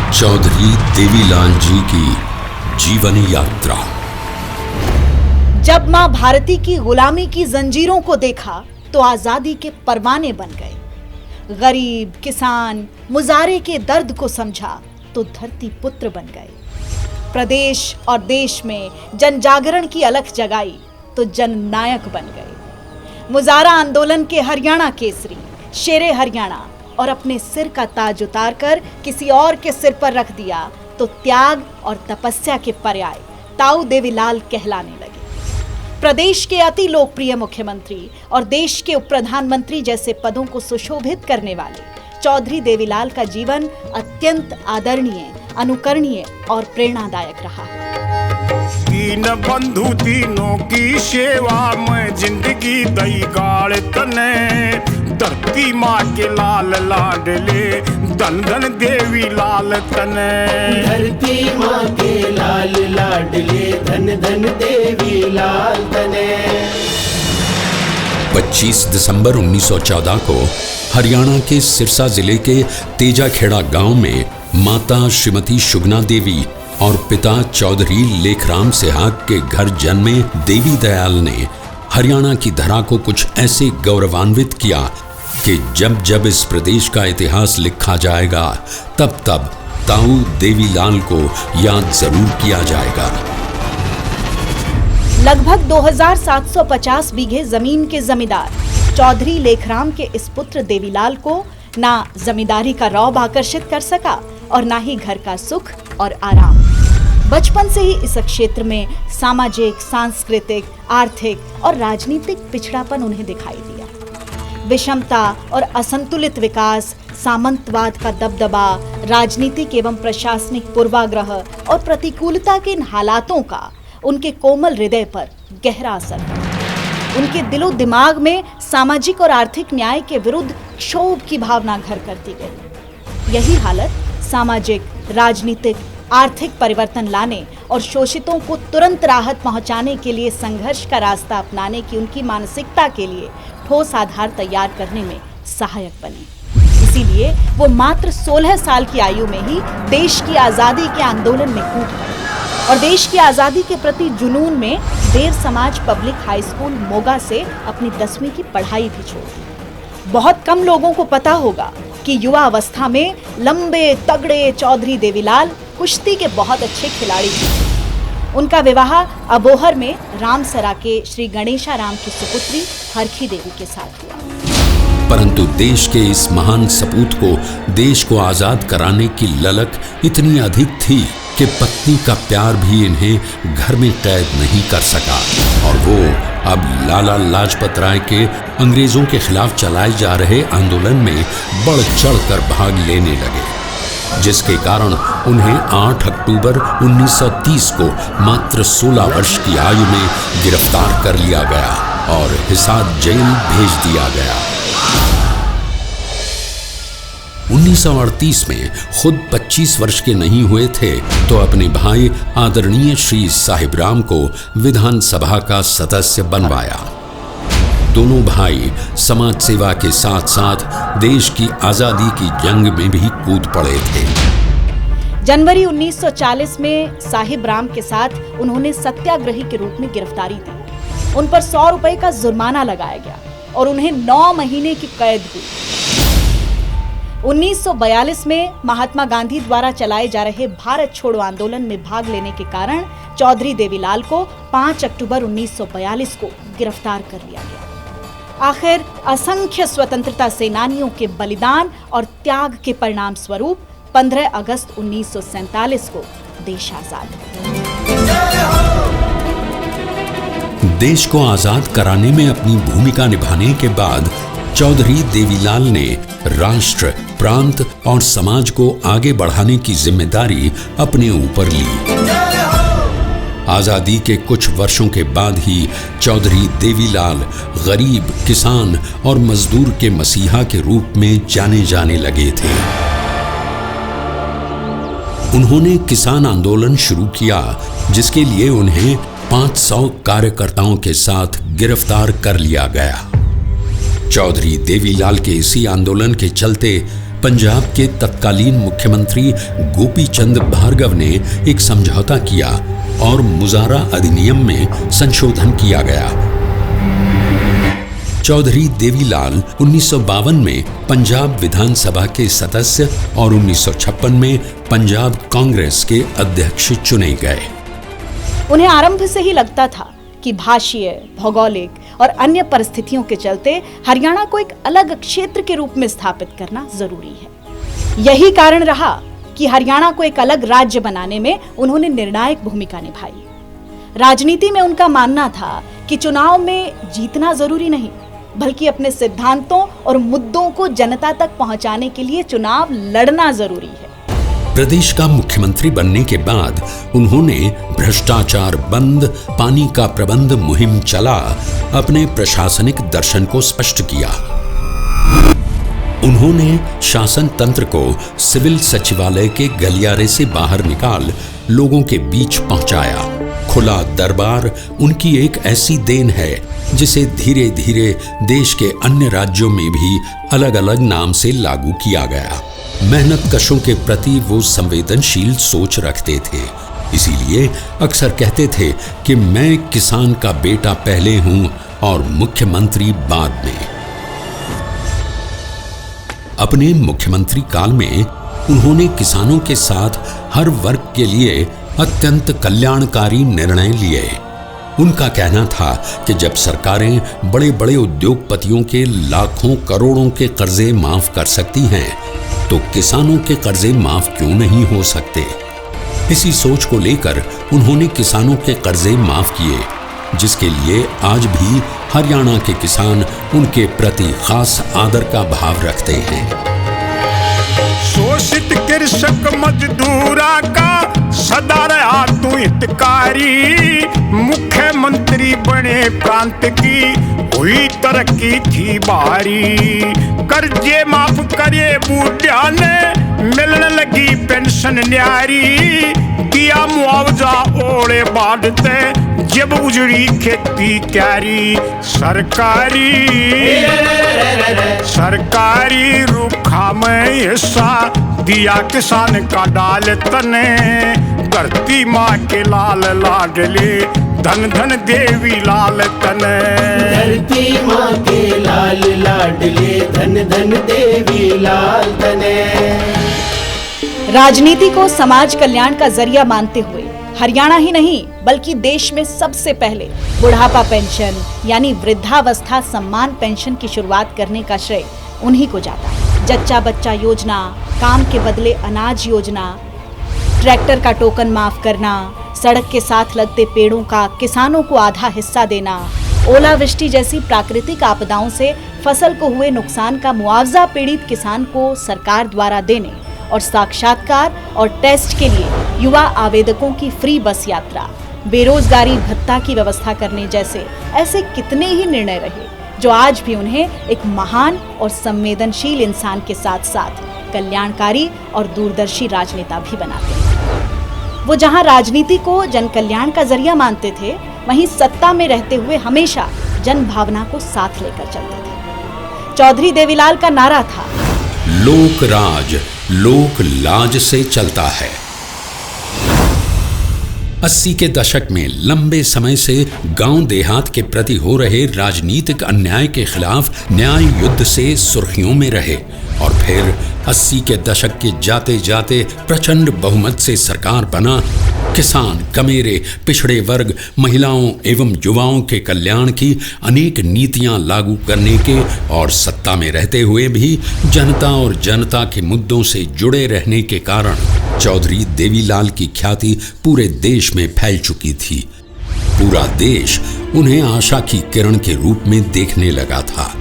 चौधरी देवीलाल जी की जीवन यात्रा। जब मां भारती की गुलामी की जंजीरों को देखा तो आजादी के परवाने बन गए। गरीब, किसान, मुजारे के दर्द को समझा तो धरती पुत्र बन गए। प्रदेश और देश में जन जागरण की अलख जगाई तो जननायक बन गए। मुजारा आंदोलन के हरियाणा केसरी, शेरे हरियाणा और अपने सिर का ताज उतारकर किसी और के सिर पर रख दिया तो त्याग और तपस्या के पर्याय ताऊ देवीलाल कहलाने लगे। प्रदेश के अति लोकप्रिय मुख्यमंत्री और देश के उप प्रधानमंत्री जैसे पदों को सुशोभित करने वाले चौधरी देवीलाल का जीवन अत्यंत आदरणीय, अनुकरणीय और प्रेरणादायक रहा। तीन बंधु तीनों की सेवा में जिंदगी दई गाड़ तने, धरती माँ के लाल लाडले धन धन देवी लाल तने। धरती माँ के लाल लाडले धन धन देवी लाल तने। 25 दिसंबर 1914 को हरियाणा के सिरसा जिले के तेजाखेड़ा गांव में माता श्रीमती शुगना देवी और पिता चौधरी लेखराम सिहाग के घर जन्मे देवी दयाल ने हरियाणा की धरा को कुछ ऐसे गौरवान्वित किया कि जब जब इस प्रदेश का इतिहास लिखा जाएगा तब तब ताऊ देवीलाल को याद जरूर किया जाएगा। लगभग 2750 बीघे जमीन के जमींदार चौधरी लेखराम के इस पुत्र देवीलाल को ना जमींदारी का रौब आकर्षित कर सका और ना ही घर का सुख और आराम। बचपन से ही इस क्षेत्र में सामाजिक, सांस्कृतिक, आर्थिक और राजनीतिक पिछड़ापन उन्हें दिखाई दिया। विषमता और असंतुलित विकास, सामंतवाद का दबदबा, राजनीतिक एवं प्रशासनिक पूर्वाग्रह और प्रतिकूलता के इन हालातों का उनके कोमल हृदय पर गहरा असर पड़ा। उनके दिलो दिमाग में सामाजिक और आर्थिक न्याय के विरुद्ध क्षोभ की भावना घर करती गई। यही हालत सामाजिक, राजनीतिक, आर्थिक परिवर्तन लाने और शोषितों को तुरंत राहत पहुंचाने के लिए संघर्ष का रास्ता अपनाने की उनकी मानसिकता के लिए ठोस आधार तैयार करने में सहायक बने। इसीलिए वो मात्र 16 साल की आयु में ही देश की आजादी के आंदोलन में कूद गए और देश की आजादी के प्रति जुनून में देव समाज पब्लिक हाई स्कूल मोगा से अपनी 10वीं की पढ़ाई भी छोड़ दी। बहुत कम लोगों को पता होगा कि युवा अवस्था में लंबे तगड़े चौधरी देवीलाल कुश्ती के बहुत अच्छे खिलाड़ी थे। उनका विवाह अबोहर में रामसरा के श्री गणेशाराम की सुपुत्री हरखी देवी के साथ हुआ। परंतु देश के इस महान सपूत को देश को आजाद कराने की ललक इतनी अधिक थी कि पत्नी का प्यार भी इन्हें घर में कैद नहीं कर सका और वो अब लाला लाजपत राय के अंग्रेजों के खिलाफ चलाए जा रहे आंदोलन में बढ़ चढ़कर भाग लेने लगे, जिसके कारण उन्हें 8 अक्टूबर 1930 को मात्र 16 वर्ष की आयु में गिरफ्तार कर लिया गया और हिसार जेल भेज दिया गया। 1938 में खुद 25 वर्ष के नहीं हुए थे तो अपने भाई आदरणीय श्री साहिबराम को विधानसभा का सदस्य बनवाया। दोनों भाई समाज सेवा के साथ साथ देश की आजादी की जंग में भी कूद पड़े थे। जनवरी 1940 में साहिबराम के साथ उन्होंने सत्याग्रही के रूप में गिरफ्तारी दी। उन पर 100 रुपए का जुर्माना लगाया गया और उन्हें 9 महीने की कैद हुई। 1942 में महात्मा गांधी द्वारा चलाए जा रहे भारत छोड़ो आंदोलन में भाग लेने के कारण चौधरी देवीलाल को 5 अक्टूबर 1942 को गिरफ्तार कर लिया गया। आखिर असंख्य स्वतंत्रता सेनानियों के बलिदान और त्याग के परिणाम स्वरूप 15 अगस्त 1947 को देश आजाद हुआ। देश को आजाद कराने में अपनी भूमिका निभाने के बाद चौधरी देवीलाल ने राष्ट्र, प्रांत और समाज को आगे बढ़ाने की जिम्मेदारी अपने ऊपर ली। आजादी के कुछ वर्षों के बाद ही चौधरी देवीलाल गरीब, किसान और मजदूर के मसीहा के रूप में जाने जाने लगे थे। उन्होंने किसान आंदोलन शुरू किया, जिसके लिए उन्हें 500 कार्यकर्ताओं के साथ गिरफ्तार कर लिया गया। चौधरी देवीलाल के इसी आंदोलन के चलते पंजाब के तत्कालीन मुख्यमंत्री गोपी चंद भार्गव ने एक समझौता किया और मुजारा अधिनियम में संशोधन किया गया। चौधरी देवीलाल 1952 में पंजाब विधानसभा के सदस्य और 1956 में पंजाब कांग्रेस के अध्यक्ष चुने गए। उन्हें आरंभ से ही लगता था कि भाषीय, भौगोलिक और अन्य परिस्थितियों के चलते हरियाणा को एक अलग क्षेत्र के रूप में स्थापित करना जरूरी है। यही कारण रहा कि हरियाणा को एक अलग राज्य बनाने में उन्होंने निर्णायक भूमिका निभाई। राजनीति में उनका मानना था कि चुनाव में जीतना जरूरी नहीं, बल्कि अपने सिद्धांतों और मुद्दों को जनता तक पहुंचाने के लिए चुनाव लड़ना जरूरी है। प्रदेश का मुख्यमंत्री बनने के बाद उन्होंने भ्रष्टाचार बंद, पानी का प्रबंध मुहिम चला अपने प्रशासनिक दर्शन को स्पष्ट किया। उन्होंने शासन तंत्र को सिविल सचिवालय के गलियारे से बाहर निकाल लोगों के बीच पहुंचाया। खुला दरबार उनकी एक ऐसी देन है जिसे धीरे धीरे देश के अन्य राज्यों में भी अलग अलग नाम से लागू किया गया। मेहनत कशों के प्रति वो संवेदनशील सोच रखते थे, इसीलिए अक्सर कहते थे कि मैं किसान का बेटा पहले हूं और मुख्यमंत्री बाद में। अपने मुख्यमंत्री काल में उन्होंने किसानों के साथ हर वर्ग के लिए अत्यंत कल्याणकारी निर्णय लिए। उनका कहना था कि जब सरकारें बड़े बड़े उद्योगपतियों के लाखों करोड़ों के कर्जे माफ कर सकती हैं, तो किसानों के कर्जे माफ क्यों नहीं हो सकते। इसी सोच को लेकर उन्होंने किसानों के कर्जे माफ किए, जिसके लिए आज भी हरियाणा के किसान उनके प्रति खास आदर का भाव रखते हैं। शोषित कृषक मजदूरा का सदा रहा तू हितकारी, मुख्यमंत्री बने प्रांत की हुई तरक्की थी भारी। कर्जे माफ करे बूढ़ा ने मिलने लगी पेंशन न्यारी, दिया मुआवजा ओढ़े बांटते जब उजड़ी खेती क्यारी। सरकारी रुखा में हिस्सा दिया किसान का डाल तने, धरती माँ के लाल लाडले धन धन देवी लाल तने। धरती माँ के लाल लाडले धन धन देवी लाल तने। राजनीति को समाज कल्याण का जरिया मानते हुए हरियाणा ही नहीं बल्कि देश में सबसे पहले बुढ़ापा पेंशन यानी वृद्धावस्था सम्मान पेंशन की शुरुआत करने का श्रेय उन्हीं को जाता है। जच्चा बच्चा योजना, काम के बदले अनाज योजना, ट्रैक्टर का टोकन माफ करना, सड़क के साथ लगते पेड़ों का किसानों को आधा हिस्सा देना, ओलावृष्टि जैसी प्राकृतिक आपदाओं से फसल को हुए नुकसान का मुआवजा पीड़ित किसान को सरकार द्वारा देने और साक्षात्कार और टेस्ट के लिए युवा आवेदकों की फ्री बस यात्रा, बेरोजगारी भत्ता की व्यवस्था करने जैसे ऐसे कितने ही निर्णय रहे जो आज भी उन्हें एक महान और संवेदनशील इंसान के साथ साथ कल्याणकारी और दूरदर्शी राजनेता भी बनाते हैं। वो जहां राजनीति को जन कल्याण का जरिया मानते थे, वहीं सत्ता में रहते हुए हमेशा जन भावना को साथ लेकर चलते थे। चौधरी देवीलाल का नारा था, लोक राज लोक लाज से चलता है। 80 के दशक में लंबे समय से गांव देहात के प्रति हो रहे राजनीतिक अन्याय के खिलाफ न्याय युद्ध से सुर्खियों में रहे और फिर 80 के दशक के जाते जाते प्रचंड बहुमत से सरकार बना। किसान, कमेरे, पिछड़े वर्ग, महिलाओं एवं युवाओं के कल्याण की अनेक नीतियां लागू करने के और सत्ता में रहते हुए भी जनता और जनता के मुद्दों से जुड़े रहने के कारण चौधरी देवीलाल की ख्याति पूरे देश में फैल चुकी थी। पूरा देश उन्हें आशा की किरण के रूप में देखने लगा था।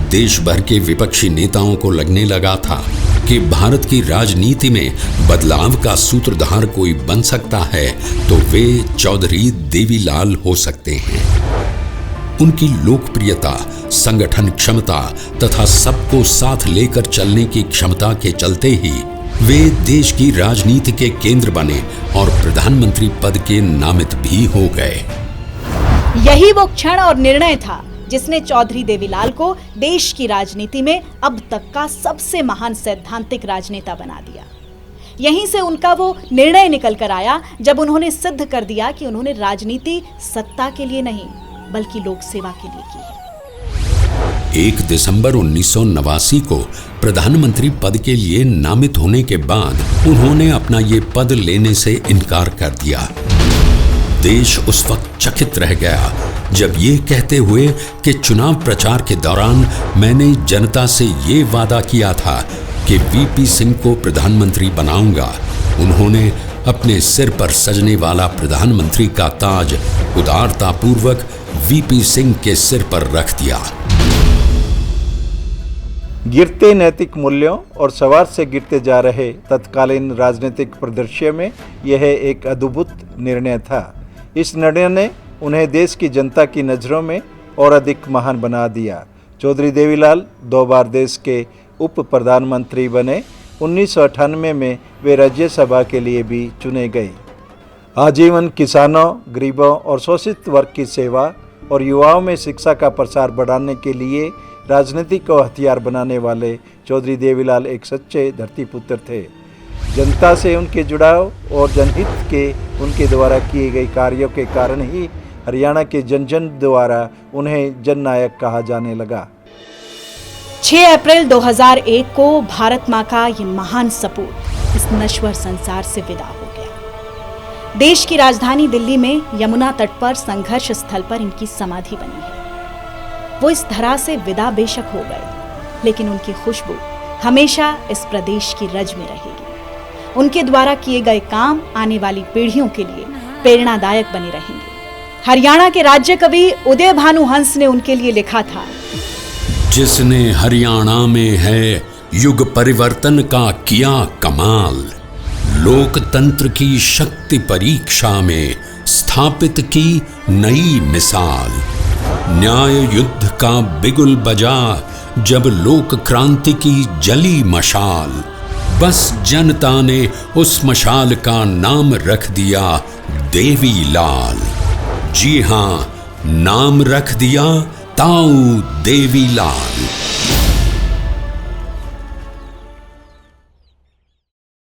देश भर के विपक्षी नेताओं को लगने लगा था कि भारत की राजनीति में बदलाव का सूत्रधार कोई बन सकता है तो वे चौधरी देवीलाल हो सकते हैं। उनकी लोकप्रियता, संगठन क्षमता तथा सबको साथ लेकर चलने की क्षमता के चलते ही वे देश की राजनीति के केंद्र बने और प्रधानमंत्री पद के नामित भी हो गए। यही वो क्षण और निर्णय था जिसने चौधरी देवीलाल को देश की राजनीति में अब तक का सबसे महान सैद्धांतिक राजनेता बना दिया। यहीं से उनका वो निर्णय निकल कर आया जब उन्होंने सिद्ध कर दिया कि उन्होंने राजनीति सत्ता के लिए नहीं बल्कि लोक सेवा के लिए की है। 1 दिसंबर 1989 को प्रधानमंत्री पद के लिए नामित होने के बाद उन्होंने अपना ये पद लेने से इनकार कर दिया। देश उस वक्त चकित रह गया जब ये कहते हुए कि चुनाव प्रचार के दौरान मैंने जनता से ये वादा किया था कि वीपी सिंह को प्रधानमंत्री बनाऊंगा, उन्होंने अपने सिर पर सजने वाला प्रधानमंत्री का ताज उदारतापूर्वक वीपी सिंह के सिर पर रख दिया। गिरते नैतिक मूल्यों और सवार से गिरते जा रहे तत्कालीन राजनीतिक परिदृश्य में यह एक अद्भुत निर्णय था। इस निर्णय ने उन्हें देश की जनता की नज़रों में और अधिक महान बना दिया। चौधरी देवीलाल 2 बार देश के उप प्रधानमंत्री बने। 1998 में वे राज्यसभा के लिए भी चुने गए। आजीवन किसानों, गरीबों और शोषित वर्ग की सेवा और युवाओं में शिक्षा का प्रसार बढ़ाने के लिए राजनीति को हथियार बनाने वाले चौधरी देवीलाल एक सच्चे धरतीपुत्र थे। जनता से उनके जुड़ाव और जनहित के उनके द्वारा किए गए कार्यों के कारण ही हरियाणा के जन जन द्वारा उन्हें जननायक कहा जाने लगा। 6 अप्रैल 2001 को भारत माँ का ये महान सपूत इस नश्वर संसार से विदा हो गया। देश की राजधानी दिल्ली में यमुना तट पर संघर्ष स्थल पर इनकी समाधि बनी है। वो इस धरा से विदा बेशक हो गए, लेकिन उनकी खुशबू हमेशा इस प्रदेश की रज में रहेगी। उनके द्वारा किए गए काम आने वाली पीढ़ियों के लिए प्रेरणादायक बने रहेंगे। हरियाणा के राज्य कवि उदय भानु हंस ने उनके लिए लिखा था, जिसने हरियाणा में है युग परिवर्तन का किया कमाल, लोकतंत्र की शक्ति परीक्षा में स्थापित की नई मिसाल, न्याय युद्ध का बिगुल बजा जब लोक क्रांति की जली मशाल, बस जनता ने उस मशाल का नाम रख दिया देवीलाल। जी हां, नाम रख दिया ताऊ देवीलाल।